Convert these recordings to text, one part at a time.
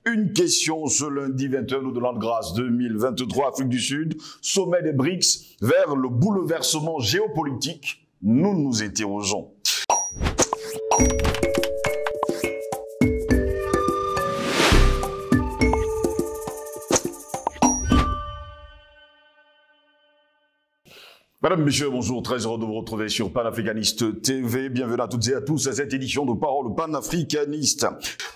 Une question ce lundi 21 août de l'an de grâce 2023, Afrique du Sud, sommet des BRICS vers le bouleversement géopolitique. Nous nous interrogeons. Madame, Messieurs, bonjour, très heureux de vous retrouver sur Panafricaniste TV. Bienvenue à toutes et à tous à cette édition de Parole panafricaniste.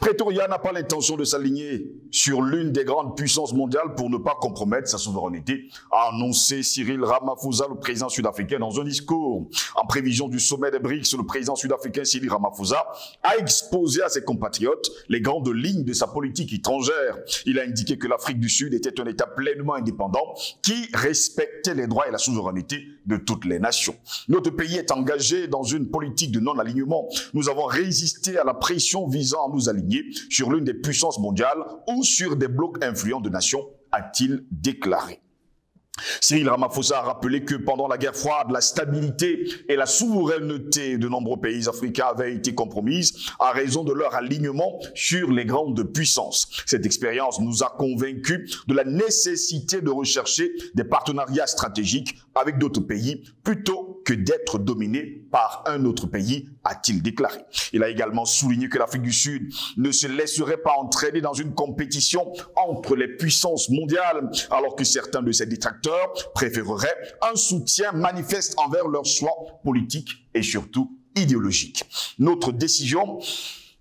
Pretoria n'a pas l'intention de s'aligner sur l'une des grandes puissances mondiales pour ne pas compromettre sa souveraineté, a annoncé Cyril Ramaphosa, le président sud-africain, dans un discours. En prévision du sommet des BRICS, le président sud-africain Cyril Ramaphosa a exposé à ses compatriotes les grandes lignes de sa politique étrangère. Il a indiqué que l'Afrique du Sud était un État pleinement indépendant qui respectait les droits et la souveraineté de toutes les nations. Notre pays est engagé dans une politique de non-alignement. Nous avons résisté à la pression visant à nous aligner sur l'une des puissances mondiales ou sur des blocs influents de nations, a-t-il déclaré. Cyril Ramaphosa a rappelé que pendant la guerre froide, la stabilité et la souveraineté de nombreux pays africains avaient été compromises à raison de leur alignement sur les grandes puissances. Cette expérience nous a convaincus de la nécessité de rechercher des partenariats stratégiques avec d'autres pays plutôt que d'être dominé par un autre pays, a-t-il déclaré. Il a également souligné que l'Afrique du Sud ne se laisserait pas entraîner dans une compétition entre les puissances mondiales, alors que certains de ses détracteurs préféreraient un soutien manifeste envers leurs choix politiques et surtout idéologiques. Notre décision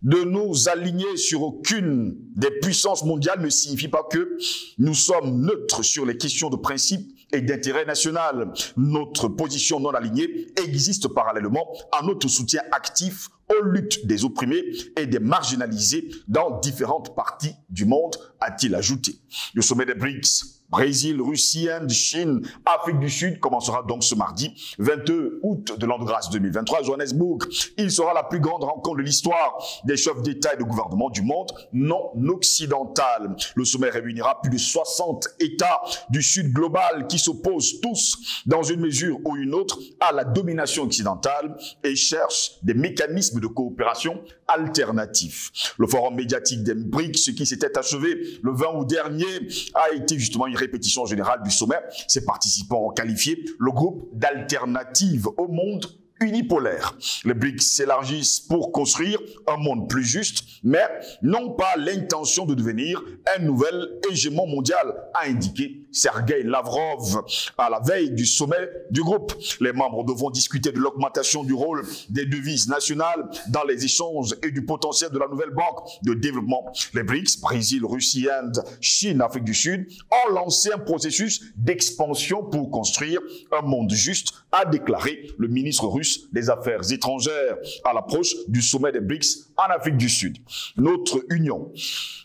de nous aligner sur aucune des puissances mondiales ne signifie pas que nous sommes neutres sur les questions de principe et d'intérêt national. Notre position non alignée existe parallèlement à notre soutien actif aux luttes des opprimés et des marginalisés dans différentes parties du monde, a-t-il ajouté. Le sommet des BRICS, Brésil, Russie, Inde, Chine, Afrique du Sud commencera donc ce mardi 22 août de l'an de grâce 2023 à Johannesburg. Il sera la plus grande rencontre de l'histoire des chefs d'État et de gouvernement du monde non occidental. Le sommet réunira plus de 60 États du Sud global qui s'opposent tous, dans une mesure ou une autre, à la domination occidentale et cherchent des mécanismes de coopération alternatifs. Le forum médiatique des BRICS, qui s'était achevé le 20 août dernier, a été justement une répétition générale du sommet. Ses participants ont qualifié le groupe d'alternative au monde unipolaire. Les BRICS s'élargissent pour construire un monde plus juste, mais n'ont pas l'intention de devenir un nouvel hégémon mondial, a indiqué Sergueï Lavrov à la veille du sommet du groupe. Les membres devront discuter de l'augmentation du rôle des devises nationales dans les échanges et du potentiel de la nouvelle banque de développement. Les BRICS, Brésil, Russie, Inde, Chine, Afrique du Sud, ont lancé un processus d'expansion pour construire un monde juste, a déclaré le ministre russe des Affaires étrangères à l'approche du sommet des BRICS en Afrique du Sud. Notre union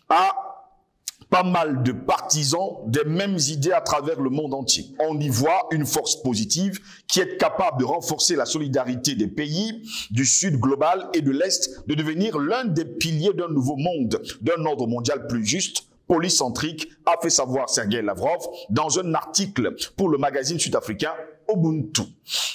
a pas mal de partisans des mêmes idées à travers le monde entier. On y voit une force positive qui est capable de renforcer la solidarité des pays du Sud global et de l'Est, de devenir l'un des piliers d'un nouveau monde, d'un ordre mondial plus juste, polycentrique, a fait savoir Sergueï Lavrov dans un article pour le magazine sud-africain Ubuntu.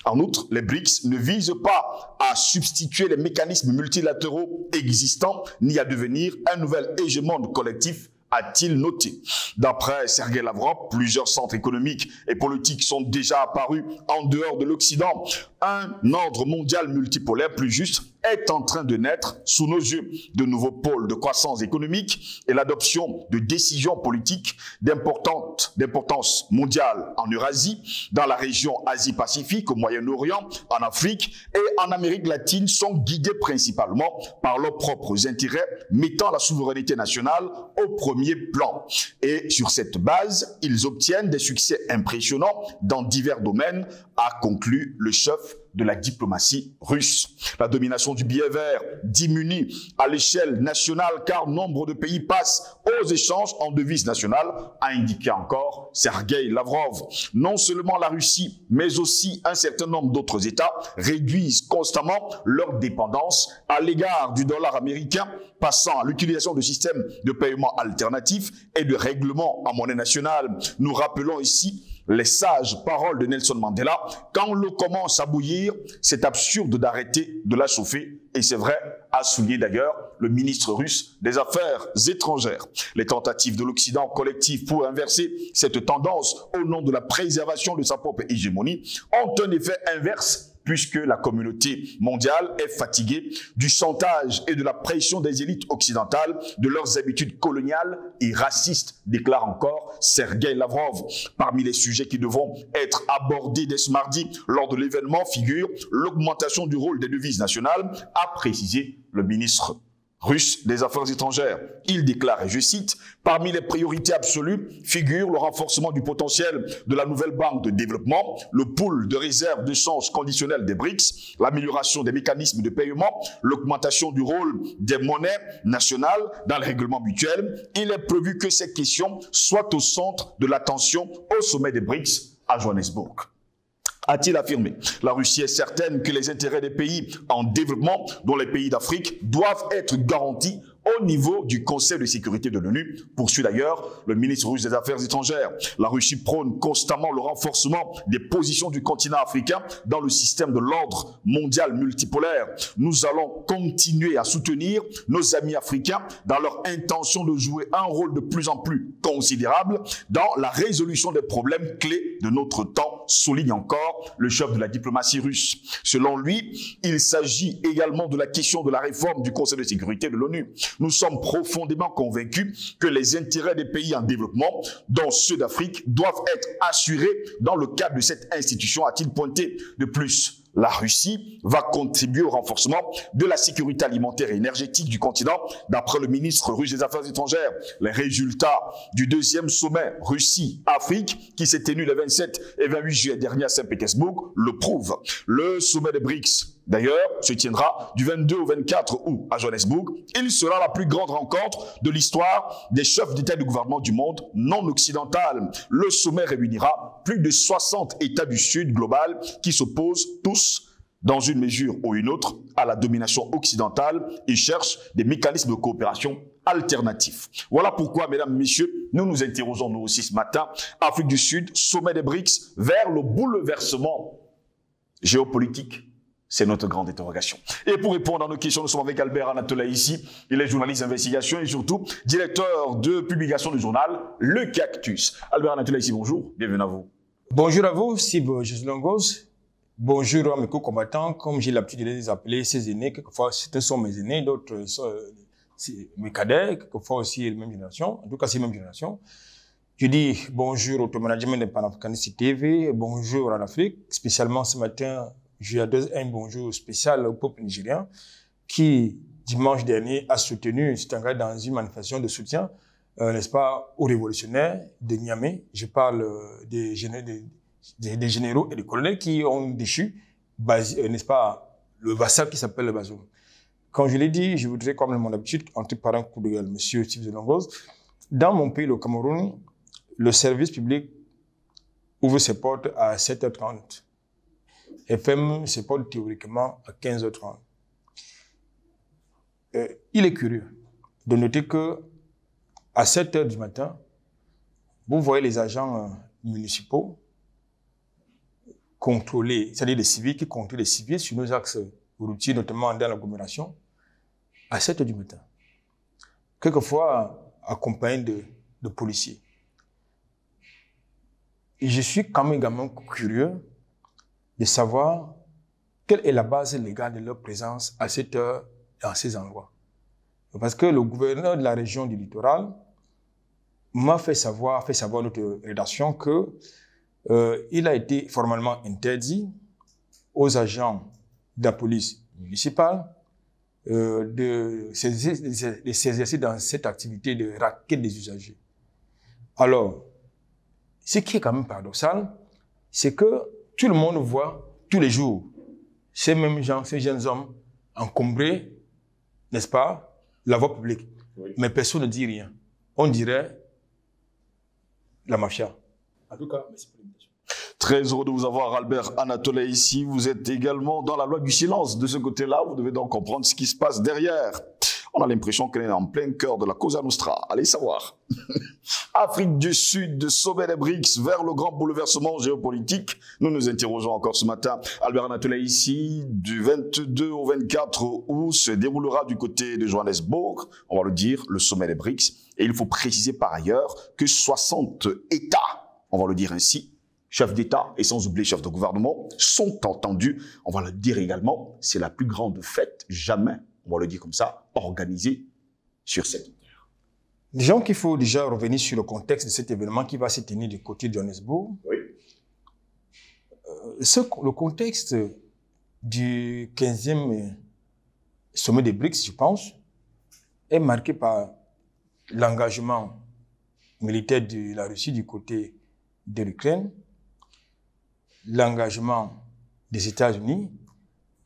En outre, les BRICS ne visent pas à substituer les mécanismes multilatéraux existants, ni à devenir un nouvel hégémon collectif, a-t-il noté. D'après Sergueï Lavrov, plusieurs centres économiques et politiques sont déjà apparus en dehors de l'Occident. Un ordre mondial multipolaire plus juste est en train de naître sous nos yeux. De nouveaux pôles de croissance économique et l'adoption de décisions politiques d'importance mondiale en Eurasie, dans la région Asie-Pacifique, au Moyen-Orient, en Afrique et en Amérique latine sont guidés principalement par leurs propres intérêts, mettant la souveraineté nationale au premier plan. Et sur cette base, ils obtiennent des succès impressionnants dans divers domaines, a conclu le chef de la diplomatie russe. La domination du billet vert diminue à l'échelle nationale car nombre de pays passent aux échanges en devises nationales, a indiqué encore Sergueï Lavrov. Non seulement la Russie, mais aussi un certain nombre d'autres États réduisent constamment leur dépendance à l'égard du dollar américain passant à l'utilisation de systèmes de paiement alternatifs et de règlement en monnaie nationale. Nous rappelons ici les sages paroles de Nelson Mandela. Quand l'eau commence à bouillir, c'est absurde d'arrêter de la chauffer. Et c'est vrai, a souligné d'ailleurs le ministre russe des Affaires étrangères. Les tentatives de l'Occident collectif pour inverser cette tendance au nom de la préservation de sa propre hégémonie ont un effet inverse, puisque la communauté mondiale est fatiguée du chantage et de la pression des élites occidentales, de leurs habitudes coloniales et racistes, déclare encore Sergueï Lavrov. Parmi les sujets qui devront être abordés dès ce mardi lors de l'événement figure l'augmentation du rôle des devises nationales, a précisé le ministre russe des Affaires étrangères. Il déclare, et je cite, « Parmi les priorités absolues figure le renforcement du potentiel de la nouvelle banque de développement, le pool de réserve d'échange conditionnel des BRICS, l'amélioration des mécanismes de paiement, l'augmentation du rôle des monnaies nationales dans le règlement mutuel. Il est prévu que ces questions soient au centre de l'attention au sommet des BRICS à Johannesburg. » A-t-il affirmé. La Russie est certaine que les intérêts des pays en développement, dont les pays d'Afrique, doivent être garantis au niveau du Conseil de sécurité de l'ONU, poursuit d'ailleurs le ministre russe des Affaires étrangères. La Russie prône constamment le renforcement des positions du continent africain dans le système de l'ordre mondial multipolaire. Nous allons continuer à soutenir nos amis africains dans leur intention de jouer un rôle de plus en plus considérable dans la résolution des problèmes clés de notre temps, souligne encore le chef de la diplomatie russe. Selon lui, il s'agit également de la question de la réforme du Conseil de sécurité de l'ONU. Nous sommes profondément convaincus que les intérêts des pays en développement, dont ceux d'Afrique, doivent être assurés dans le cadre de cette institution, a-t-il pointé. De plus, la Russie va contribuer au renforcement de la sécurité alimentaire et énergétique du continent, d'après le ministre russe des Affaires étrangères. Les résultats du deuxième sommet Russie-Afrique, qui s'est tenu les 27 et 28 juillet dernier à Saint-Pétersbourg, le prouvent. Le sommet des BRICS, d'ailleurs, se tiendra du 22 au 24 août à Johannesburg. Il sera la plus grande rencontre de l'histoire des chefs d'État et de gouvernement du monde non occidental. Le sommet réunira plus de 60 États du Sud global qui s'opposent tous, dans une mesure ou une autre, à la domination occidentale et cherchent des mécanismes de coopération alternatifs. Voilà pourquoi, mesdames, messieurs, nous nous interrogeons nous aussi ce matin, Afrique du Sud, sommet des BRICS, vers le bouleversement géopolitique. C'est notre grande interrogation. Et pour répondre à nos questions, nous sommes avec Albert Anatola ici. Il est journaliste d'investigation et surtout directeur de publication du journal Le Cactus. Albert Anatola ici, bonjour. Bienvenue à vous. Bonjour à vous, Steve Joslongos. Bonjour à mes co-combattants, comme j'ai l'habitude de les appeler, ces aînés. Quelquefois, certains sont mes aînés, d'autres sont mes cadets, quelquefois aussi la même génération. En tout cas, c'est la même génération. Je dis bonjour au management de Panafricaniste TV, bonjour à l'Afrique. Spécialement ce matin, j'adresse un bonjour spécial au peuple nigérien qui, dimanche dernier, a soutenu, s'est engagé dans une manifestation de soutien, n'est-ce pas, aux révolutionnaires de Niamey. Je parle des généraux et des colonels qui ont déchu, n'est-ce pas, le vassal qui s'appelle le Bazoum. Comme je l'ai dit, je voudrais, comme mon habitude, entrer par un coup de gueule, monsieur Steve Joslongos. Dans mon pays, le Cameroun, le service public ouvre ses portes à 7h30. Et ferme ses portes théoriquement à 15h30. Il est curieux de noter que à 7h du matin, vous voyez les agents municipaux contrôler, c'est-à-dire les civils qui contrôlent les civils sur nos axes routiers, notamment dans l'agglomération, à 7h du matin. Quelquefois accompagnés de policiers. Et je suis quand même également curieux de savoir quelle est la base légale de leur présence à cette heure dans ces endroits. Parce que le gouverneur de la région du littoral m'a fait savoir notre rédaction que il a été formellement interdit aux agents de la police municipale de s'exercer dans cette activité de racket des usagers. Alors, ce qui est quand même paradoxal, c'est que tout le monde voit tous les jours ces mêmes gens, ces jeunes hommes encombrer, n'est-ce pas, la voie publique. Oui. Mais personne ne dit rien. On dirait la mafia. En tout cas, merci pour l'invitation. Très heureux de vous avoir, Albert Anatola, ici. Vous êtes également dans la loi du silence de ce côté-là. Vous devez donc comprendre ce qui se passe derrière. On a l'impression qu'elle est en plein cœur de la Cosa Nostra. Allez savoir. Afrique du Sud, sommet des BRICS vers le grand bouleversement géopolitique. Nous nous interrogeons encore ce matin. Albert Anatoly ici, du 22 au 24 août, se déroulera du côté de Johannesburg, on va le dire, le sommet des BRICS. Et il faut préciser par ailleurs que 60 États, on va le dire ainsi, chefs d'État et sans oublier chefs de gouvernement, sont entendus. On va le dire également, c'est la plus grande fête jamais, on va le dire comme ça, organisée sur cette terre. Disons qu'il faut déjà revenir sur le contexte de cet événement qui va se tenir du côté de Johannesburg. Oui. Le contexte du 15e sommet des BRICS, je pense, est marqué par l'engagement militaire de la Russie du côté de l'Ukraine, l'engagement des États-Unis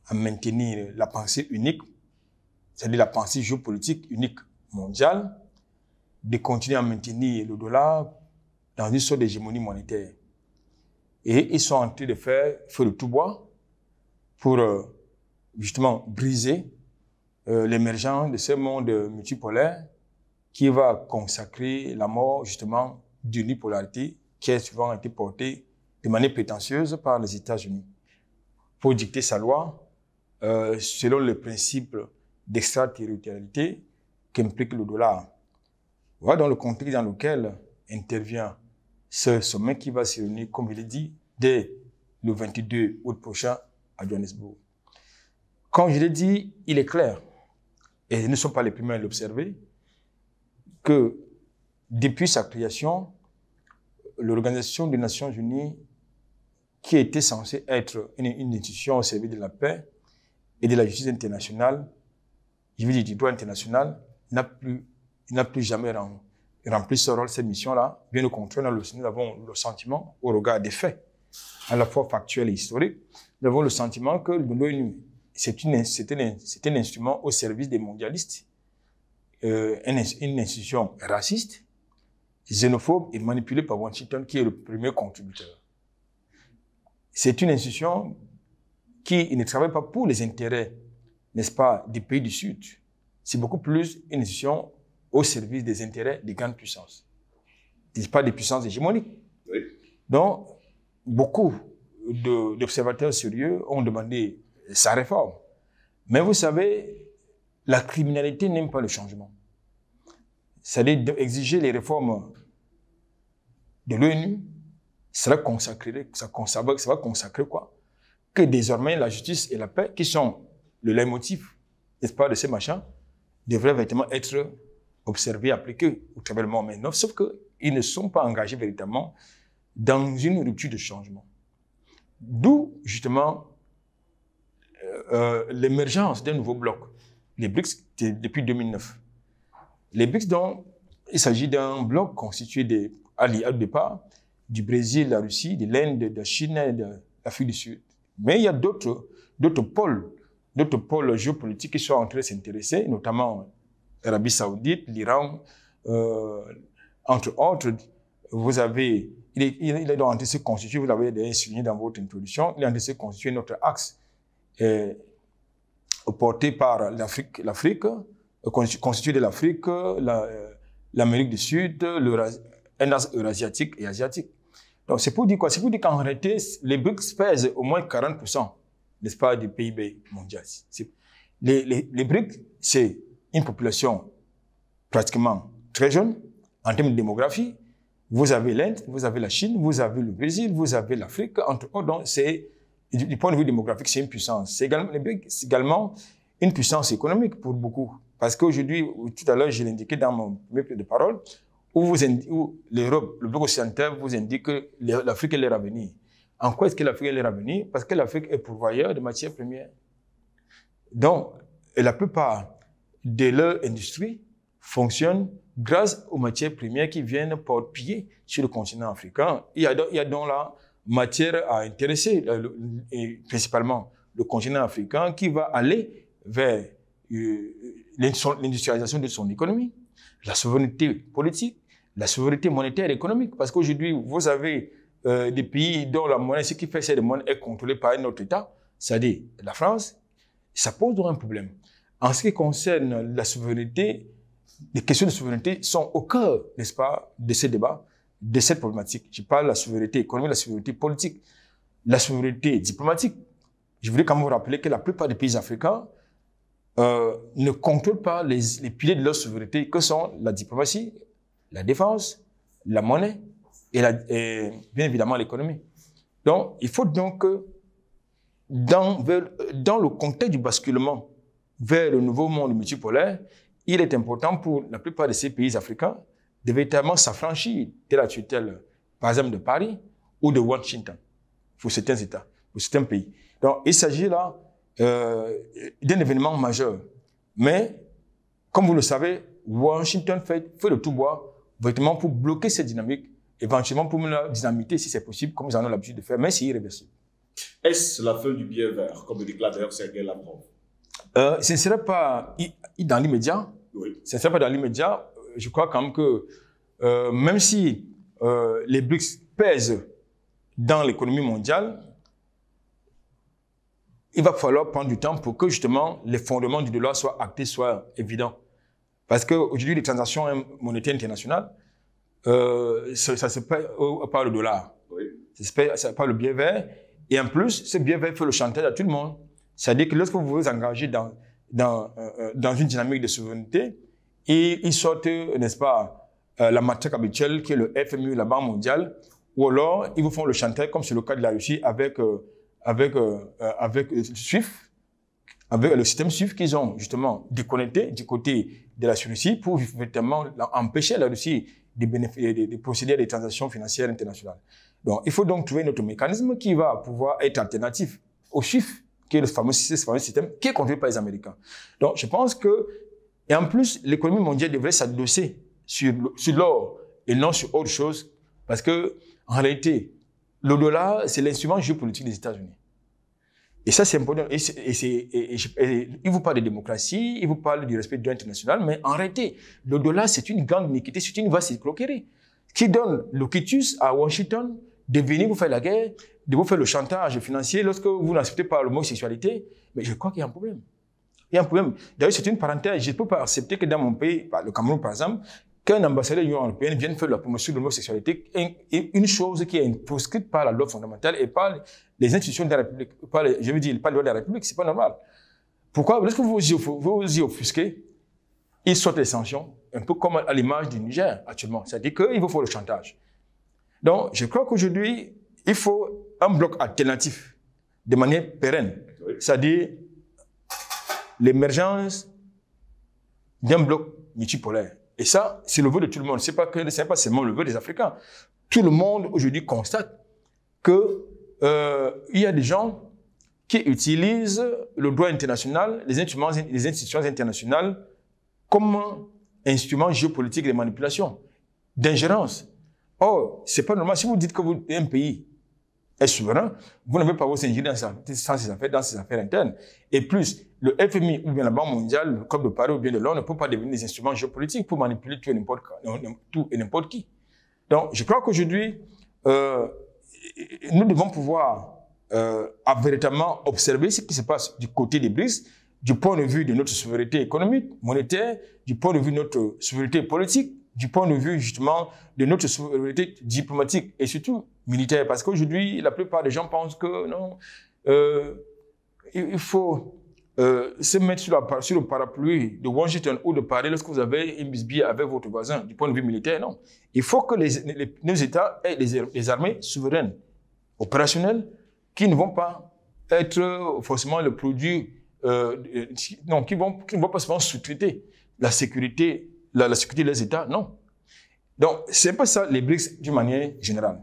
à maintenir la pensée unique, c'est-à-dire la pensée géopolitique unique mondiale, de continuer à maintenir le dollar dans une sorte d'hégémonie monétaire. Et ils sont en train de faire feu de tout bois pour justement briser l'émergence de ce monde multipolaire qui va consacrer la mort justement d'une bipolarité qui a souvent été portée de manière prétentieuse par les États-Unis pour dicter sa loi selon le principe d'extraterritorialité qu'implique le dollar. Voilà dans le contexte dans lequel intervient ce sommet qui va se réunir, comme je l'ai dit, dès le 22 août prochain à Johannesburg. Comme je l'ai dit, il est clair, et nous ne sommes pas les premiers à l'observer, que depuis sa création, l'Organisation des Nations Unies, qui était censée être une institution au service de la paix et de la justice internationale, je veux dire du droit international, n'a plus jamais rempli ce rôle, cette mission-là. Bien au contraire, nous avons le sentiment, au regard des faits, à la fois factuels et historiques, nous avons le sentiment que l'ONU, c'est un instrument au service des mondialistes, une institution raciste, xénophobe et manipulée par Washington, qui est le premier contributeur. C'est une institution qui ne travaille pas pour les intérêts, n'est-ce pas, des pays du Sud. C'est beaucoup plus une institution au service des intérêts des grandes puissances. Pas des puissances hégémoniques. Oui. Donc, beaucoup d'observateurs sérieux ont demandé sa réforme. Mais vous savez, la criminalité n'aime pas le changement. C'est-à-dire d'exiger les réformes de l'ONU, ça va consacrer quoi? Que désormais la justice et la paix, qui sont le leitmotiv, n'est-ce pas, de ces machins, devraient véritablement être observés, appliqués au travers du monde maintenant, sauf qu'ils ne sont pas engagés véritablement dans une rupture de changement. D'où, justement, l'émergence d'un nouveau bloc, les BRICS, depuis 2009. Les BRICS, donc, il s'agit d'un bloc constitué au départ du Brésil, de la Russie, de l'Inde, de la Chine et de l'Afrique du Sud. Mais il y a d'autres pôles géopolitiques qui sont en train de s'intéresser, notamment l'Arabie Saoudite, l'Iran, entre autres. Vous avez, il est en train de se constituer, vous l'avez déjà souligné dans votre introduction, il est en train de se constituer notre axe porté par l'Afrique, constitué de l'Afrique, l'Amérique du Sud, un axe eurasiatique et asiatique. Donc c'est pour dire quoi? C'est pour dire qu'en réalité, les BRICS pèsent au moins 40%, n'est-ce pas, du PIB mondial. Les BRICS, c'est une population pratiquement très jeune en termes de démographie. Vous avez l'Inde, vous avez la Chine, vous avez le Brésil, vous avez l'Afrique, entre autres. Donc c'est, du point de vue démographique, c'est une puissance. C'est également une puissance économique pour beaucoup. Parce qu'aujourd'hui, tout à l'heure, je l'indiquais dans mon premier prise de parole, où l'Europe, le bloc occidental vous indique que l'Afrique est leur avenir. En quoi est-ce que l'Afrique est leur avenir? Parce que l'Afrique est pourvoyeur de matières premières. Donc, la plupart de leur industrie fonctionne grâce aux matières premières qui viennent porte-pied sur le continent africain. Il y a donc la matière à intéresser, et principalement le continent africain, qui va aller vers l'industrialisation de son économie, la souveraineté politique, la souveraineté monétaire et économique. Parce qu'aujourd'hui, vous avez des pays dont la monnaie, ce qui fait que la monnaie est contrôlée par un autre État, c'est-à-dire la France. Ça pose donc un problème. En ce qui concerne la souveraineté, les questions de souveraineté sont au cœur, n'est-ce pas, de ces débats, de cette problématique. Je parle de la souveraineté économique, la souveraineté politique, la souveraineté diplomatique. Je voulais quand même vous rappeler que la plupart des pays africains ne contrôlent pas les piliers de leur souveraineté, que sont la diplomatie, la défense, la monnaie et bien évidemment l'économie. Donc, il faut donc que dans le contexte du basculement vers le nouveau monde multipolaire, il est important pour la plupart de ces pays africains de véritablement s'affranchir de la tutelle, par exemple de Paris ou de Washington, pour certains États, pour certains pays. Donc, il s'agit là d'un événement majeur. Mais, comme vous le savez, Washington fait le tout bois, véritablement pour bloquer cette dynamique, éventuellement pour la dynamiter si c'est possible, comme ils en ont l'habitude de faire, mais c'est irréversible. Est-ce la fin du billet vert, comme le déclare d'ailleurs Sergei Lavrov? Ce ne serait pas dans l'immédiat. Oui. Ce ne serait pas dans l'immédiat. Je crois quand même que même si les BRICS pèsent dans l'économie mondiale, il va falloir prendre du temps pour que justement les fondements du dollar soient actés, soient évidents. Parce qu'aujourd'hui, les transactions monétaires internationales, ça se paie par le dollar. Oui. Ça se paie par le billet vert. Et en plus, ce billet vert fait le chantage à tout le monde. C'est-à-dire que lorsque vous vous engagez dans une dynamique de souveraineté, et ils sortent, n'est-ce pas, la matraque habituelle qui est le FMI, la Banque mondiale, ou alors ils vous font le chantage, comme c'est le cas de la Russie avec SWIFT, avec le système SWIFT qu'ils ont justement déconnecté du côté de la Russie pour véritablement empêcher la Russie de procéder à des transactions financières internationales. Donc, il faut donc trouver notre mécanisme qui va pouvoir être alternatif au SWIFT, qui est ce fameux système qui est conduit par les Américains. Donc, je pense que, et en plus, l'économie mondiale devrait s'adosser sur l'or et non sur autre chose, parce que, en réalité, le dollar, c'est l'instrument géopolitique des États-Unis. Et ça, c'est important. Il vous parle de démocratie, il vous parle du respect du droit international, mais en réalité, le dollar, c'est une grande iniquité, c'est une vaste escroquerie qui donne le quitus à Washington de venir vous faire la guerre, de vous faire le chantage financier lorsque vous n'acceptez pas l'homosexualité. Mais je crois qu'il y a un problème. Il y a un problème. D'ailleurs, c'est une parenthèse. Je ne peux pas accepter que dans mon pays, le Cameroun par exemple, qu'un ambassadeur de l'Union européenne vienne faire la promotion de l'homosexualité est une chose qui est proscrite par la loi fondamentale et par les institutions de la République. Je veux dire, pas la loi de la République, c'est pas normal. Pourquoi? Lorsque vous vous y offusquez, ils sortent les sanctions, un peu comme à l'image du Niger actuellement. C'est-à-dire qu'il vous faut le chantage. Donc, je crois qu'aujourd'hui, il faut un bloc alternatif de manière pérenne. Oui. C'est-à-dire l'émergence d'un bloc multipolaire. Et ça, c'est le vœu de tout le monde. Ce n'est pas seulement le vœu des Africains. Tout le monde aujourd'hui constate que il y a des gens qui utilisent le droit international, les institutions internationales comme instrument géopolitique de manipulation, d'ingérence. Or, c'est pas normal. Si vous dites que un pays est souverain, vous n'avez pas vos ingérer dans ses affaires internes. Et plus, le FMI ou bien la Banque mondiale, le Club de Paris ou bien de Londres ne peut pas devenir des instruments géopolitiques pour manipuler tout et n'importe qui. Donc, je crois qu'aujourd'hui, nous devons pouvoir véritablement observer ce qui se passe du côté des BRICS, du point de vue de notre souveraineté économique, monétaire, du point de vue de notre souveraineté politique, du point de vue justement de notre souveraineté diplomatique et surtout militaire. Parce qu'aujourd'hui, la plupart des gens pensent que non, il faut se mettre sur le parapluie de Washington ou de Paris lorsque vous avez une bisbille avec votre voisin du point de vue militaire. Non. Il faut que nos États aient des armées souveraines, opérationnelles, qui ne vont pas être forcément le produit, qui ne vont pas seulement sous-traiter la sécurité de leurs États, non. Donc, c'est pas ça les BRICS d'une manière générale.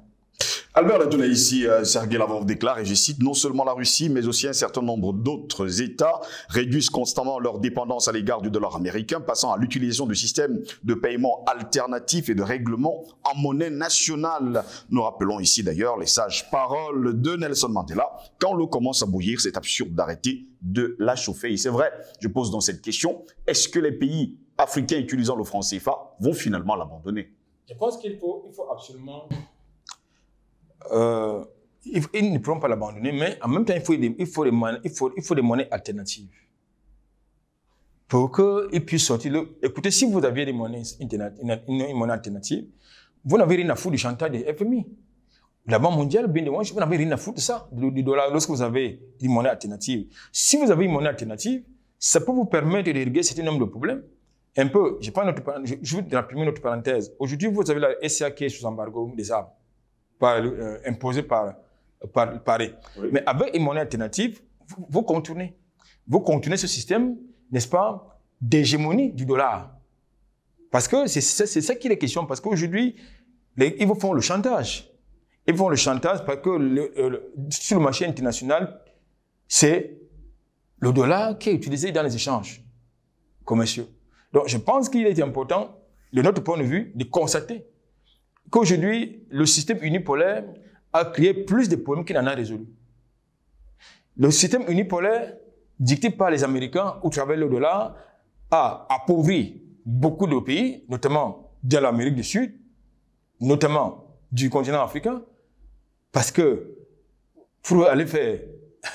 Albert Latouna ici, Sergei Lavrov déclare, et je cite, non seulement la Russie, mais aussi un certain nombre d'autres États réduisent constamment leur dépendance à l'égard du dollar américain, passant à l'utilisation de systèmes de paiement alternatifs et de règlements en monnaie nationale. Nous rappelons ici d'ailleurs les sages paroles de Nelson Mandela. Quand l'eau commence à bouillir, c'est absurde d'arrêter de la chauffer. Et c'est vrai, je pose donc cette question, est-ce que les pays africains utilisant le franc CFA vont finalement l'abandonner? Je pense qu'il faut absolument... ils ne pourront pas l'abandonner, mais en même temps, il faut des monnaies alternatives. pour qu'ils puissent sortir. Écoutez, si vous aviez des monnaies une monnaie alternative, vous n'avez rien à foutre du chantage des FMI. La Banque mondiale, bien de vous n'avez rien à foutre de ça, du dollar, lorsque vous avez une monnaie alternative. Si vous avez une monnaie alternative, ça peut vous permettre de régler un certain nombre de problèmes. Un peu, je vais rappeler notre parenthèse. Aujourd'hui, vous avez la SCA qui est sous embargo des armes, imposée par Paris. Oui. Mais avec une monnaie alternative, vous contournez ce système, n'est-ce pas, d'hégémonie du dollar. Parce que c'est ça qui est la question. Parce qu'aujourd'hui, ils vous font le chantage. Ils font le chantage parce que sur le marché international, c'est le dollar qui est utilisé dans les échanges commerciaux. Donc, je pense qu'il est important, de notre point de vue, de constater qu'aujourd'hui, le système unipolaire a créé plus de problèmes qu'il n'en a résolu. Le système unipolaire, dicté par les Américains au travers du dollar, a appauvri beaucoup de pays, notamment de l'Amérique du Sud, notamment du continent africain, parce que pour aller faire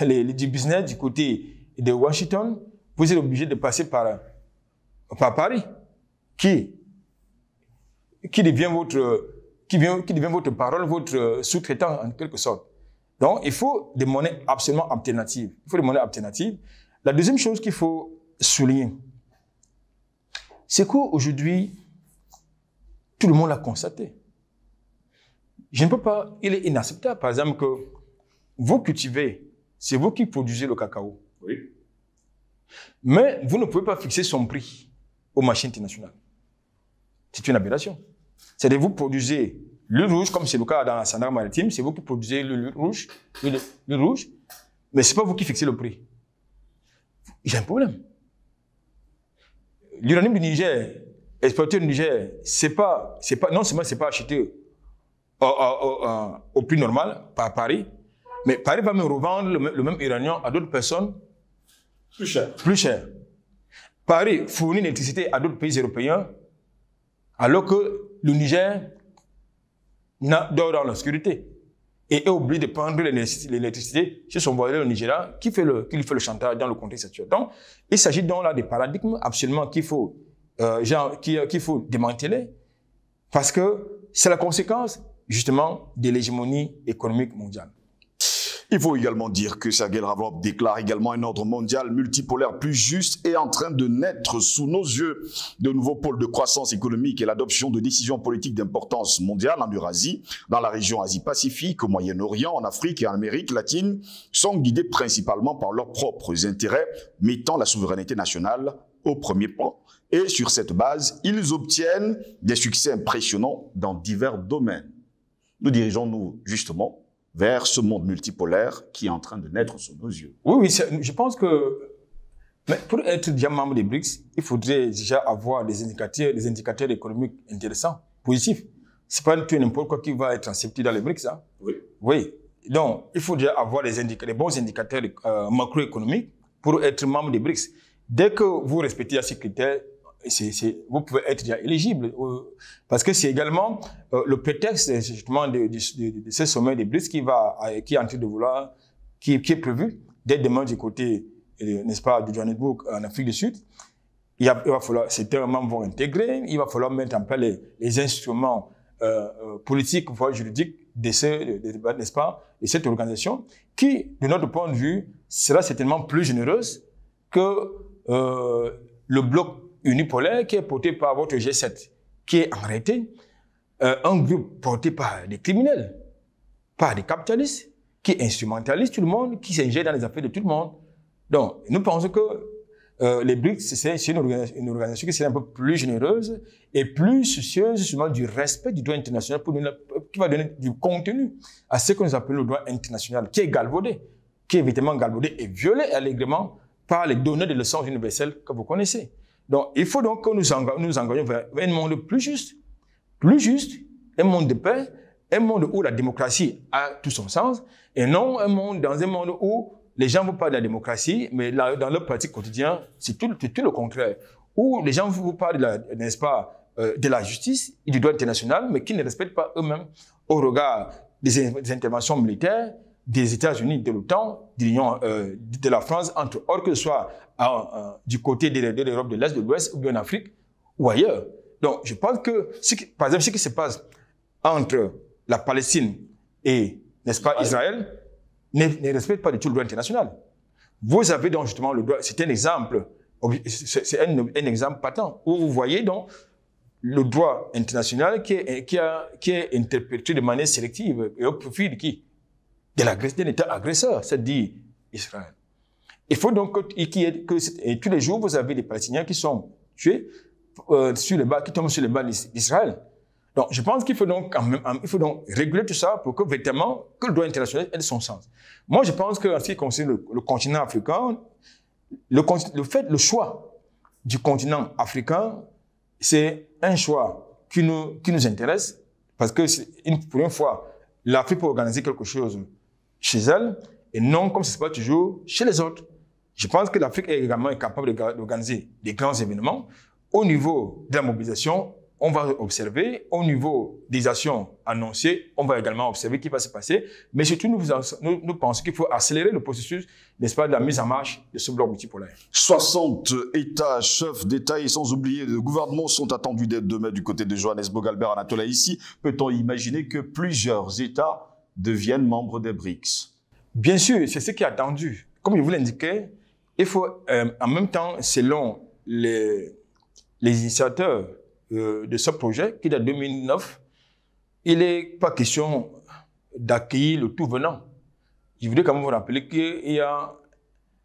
du business du côté de Washington, vous êtes obligé de passer par Paris, qui devient votre parole, votre sous-traitant en quelque sorte. Donc, il faut des monnaies absolument alternatives. Il faut des monnaies alternatives. La deuxième chose qu'il faut souligner, c'est qu'aujourd'hui, tout le monde l'a constaté. Je ne peux pas, il est inacceptable, par exemple, que vous cultivez, c'est vous qui produisez le cacao. Oui. Mais vous ne pouvez pas fixer son prix au marché international. C'est une aberration. C'est-à-dire vous produisez l'huile rouge, comme c'est le cas dans la Sahara maritime, c'est vous qui produisez l'huile rouge, mais c'est pas vous qui fixez le prix. Il y a un problème. L'uranium du Niger, exploité au Niger, non seulement c'est pas acheté au prix normal par Paris, mais Paris va me revendre le même uranium à d'autres personnes plus cher. Paris fournit l'électricité à d'autres pays européens, alors que le Niger dort dans l'obscurité et est obligé de prendre l'électricité chez son voisin au Nigeria qui lui fait le chantage dans le contexte actuel. Donc, il s'agit donc là des paradigmes absolument qu'il faut démanteler parce que c'est la conséquence justement de l'hégémonie économique mondiale. Il faut également dire que Sergei Lavrov déclare également un ordre mondial multipolaire plus juste et en train de naître sous nos yeux. De nouveaux pôles de croissance économique et l'adoption de décisions politiques d'importance mondiale en Eurasie, dans la région Asie-Pacifique, au Moyen-Orient, en Afrique et en Amérique latine, sont guidés principalement par leurs propres intérêts, mettant la souveraineté nationale au premier plan. Et sur cette base, ils obtiennent des succès impressionnants dans divers domaines. Nous dirigeons-nous justement vers ce monde multipolaire qui est en train de naître sous nos yeux. Oui, je pense que pour être déjà membre des BRICS, il faudrait déjà avoir des indicateurs économiques intéressants, positifs. C'est pas tout n'importe quoi qui va être accepté dans les BRICS. Hein? Oui. Oui. Donc, il faut déjà avoir des bons indicateurs macroéconomiques pour être membre des BRICS. Dès que vous respectez ces critères, vous pouvez être déjà éligible. Parce que c'est également le prétexte justement de ce sommet des BRICS qui est en train de vouloir, qui est prévu dès demain du côté, n'est-ce pas, de Johannesburg en Afrique du Sud. Il va falloir, certains membres vont intégrer, il va falloir mettre en place les instruments politiques, voire juridiques n'est-ce pas, de cette organisation qui, de notre point de vue, sera certainement plus généreuse que le bloc unipolaire qui est porté par votre G7, qui est en réalité un groupe porté par des criminels, par des capitalistes, qui instrumentalisent tout le monde, qui s'ingèrent dans les affaires de tout le monde. Donc, nous pensons que les BRICS, c'est une organisation qui serait un peu plus généreuse et plus soucieuse justement du respect du droit international, qui va donner du contenu à ce que nous appelons le droit international, qui est galvaudé, qui est évidemment galvaudé et violé allègrement par les donneurs de leçons universelles que vous connaissez. Donc, il faut donc que nous engagions vers un monde plus juste, un monde de paix, un monde où la démocratie a tout son sens, et non dans un monde où les gens vous parlent de la démocratie, mais dans leur pratique quotidienne, c'est tout le contraire. Où les gens vous parlent n'est-ce pas, de la justice et du droit international, mais qui ne respectent pas eux-mêmes au regard des interventions militaires, des États-Unis, de l'OTAN, de l'Union, de la France, entre autres, que ce soit du côté de l'Europe de l'Est, de l'Ouest, ou bien en Afrique, ou ailleurs. Donc, je pense que, par exemple, ce qui se passe entre la Palestine et, n'est-ce pas, Israël, ne respecte pas du tout le droit international. Vous avez donc justement le droit, c'est un exemple, c'est un exemple patent, où vous voyez donc le droit international qui est interprété de manière sélective et au profit de qui? D'un État agresseur, c'est-à-dire Israël. Il faut donc que tous les jours, vous avez des Palestiniens qui sont tués qui tombent sur les balles d'Israël. Donc, je pense qu'il faut donc réguler tout ça pour que véritablement que le droit international ait son sens. Moi, je pense qu'en ce qui concerne le continent africain, le choix du continent africain, c'est un choix qui nous intéresse parce que pour une fois, l'Afrique peut organiser quelque chose chez elle et non comme ce n'est pas toujours chez les autres. Je pense que l'Afrique est également capable d'organiser des grands événements. Au niveau de la mobilisation, on va observer. Au niveau des actions annoncées, on va également observer ce qui va se passer. Mais surtout, nous pensons qu'il faut accélérer le processus, n'est-ce pas, de la mise en marche de ce bloc multipolaire. 60 États, chefs d'État et sans oublier le gouvernement sont attendus dès demain du côté de Johannesburg. Albert Anatola ici. Peut-on imaginer que plusieurs États deviennent membres des BRICS? Bien sûr, c'est ce qui est attendu. Comme je vous l'indiquais, il faut en même temps, selon les initiateurs de ce projet, qui date de 2009, il n'est pas question d'accueillir le tout venant. Je voudrais quand même vous rappeler qu'il y a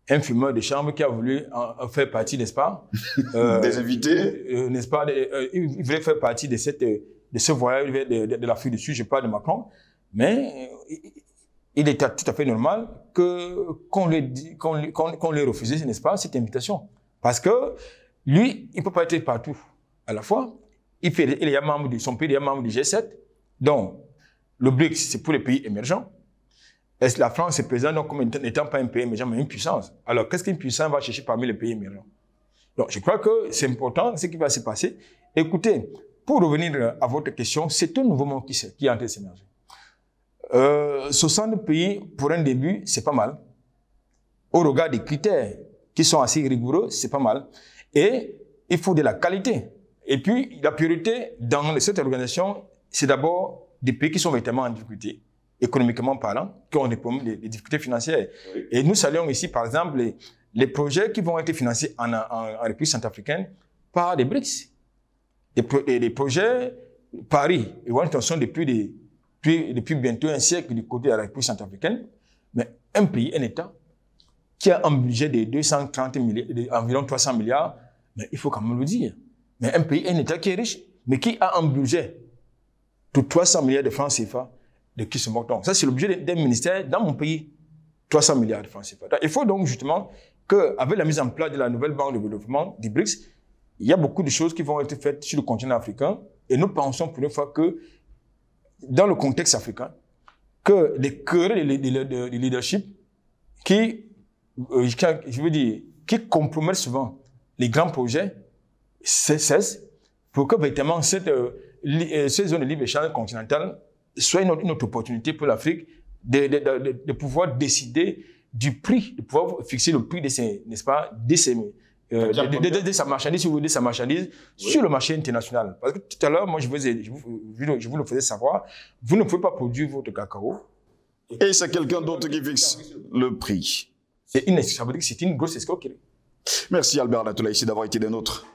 un fumeur de chambre qui a voulu en faire partie, n'est-ce pas? Des invités? N'est-ce pas? Il voulait faire partie de ce voyage de l'Afrique du Sud, je parle de Macron, mais il était tout à fait normal qu'on lui refuse, n'est-ce pas, cette invitation. Parce que lui, il ne peut pas être partout à la fois. Il est membre de son pays, il est membre du G7. Donc, le BRICS, c'est pour les pays émergents. Et la France est présente donc, comme n'étant pas un pays émergent, mais une puissance. Alors, qu'est-ce qu'une puissance va chercher parmi les pays émergents? Donc, je crois que c'est important ce qui va se passer. Écoutez, pour revenir à votre question, c'est un nouveau monde qui est en train de s'émerger. 60 pays, pour un début, c'est pas mal. Au regard des critères qui sont assez rigoureux, c'est pas mal. Et il faut de la qualité. Et puis, la priorité dans cette organisation, c'est d'abord des pays qui sont véritablement en difficulté, économiquement parlant, qui ont des difficultés financières. Oui. Et nous saluons ici, par exemple, les projets qui vont être financés en République centrafricaine par des BRICS. Des projets, Paris et Washington sont depuis bientôt un siècle du côté de la République centrafricaine, mais un pays, un État, qui a un budget de 230 milliards, environ 300 milliards, mais il faut quand même le dire. Mais un pays, un État qui est riche, mais qui a un budget de 300 milliards de francs CFA, de qui se moque donc. Ça, c'est le budget d'un ministère dans mon pays. 300 milliards de francs CFA. Il faut donc justement qu'avec la mise en place de la nouvelle banque de développement des BRICS, il y a beaucoup de choses qui vont être faites sur le continent africain. Et nous pensons pour une fois que, dans le contexte africain, que les querelles de leadership qui compromettent souvent les grands projets cessent pour que véritablement cette zone de libre-échange continentale soit une autre opportunité pour l'Afrique de pouvoir décider du prix, de pouvoir fixer le prix de ses, n'est-ce pas, de sa marchandise, si vous voulez, de sa marchandise, oui, sur le marché international. Parce que tout à l'heure, moi, je vous le faisais savoir, vous ne pouvez pas produire votre cacao. Et c'est quelqu'un d'autre qui fixe le prix. Ça veut dire que c'est une grosse escroquerie. Merci Albert Anatola ici d'avoir été des nôtres.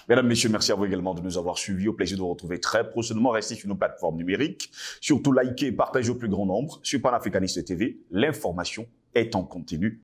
Mesdames, Messieurs, merci à vous également de nous avoir suivis. Au plaisir de vous retrouver très prochainement. Restez sur nos plateformes numériques. Surtout, likez et partagez au plus grand nombre. Sur Panafricaniste TV, l'information est en continu.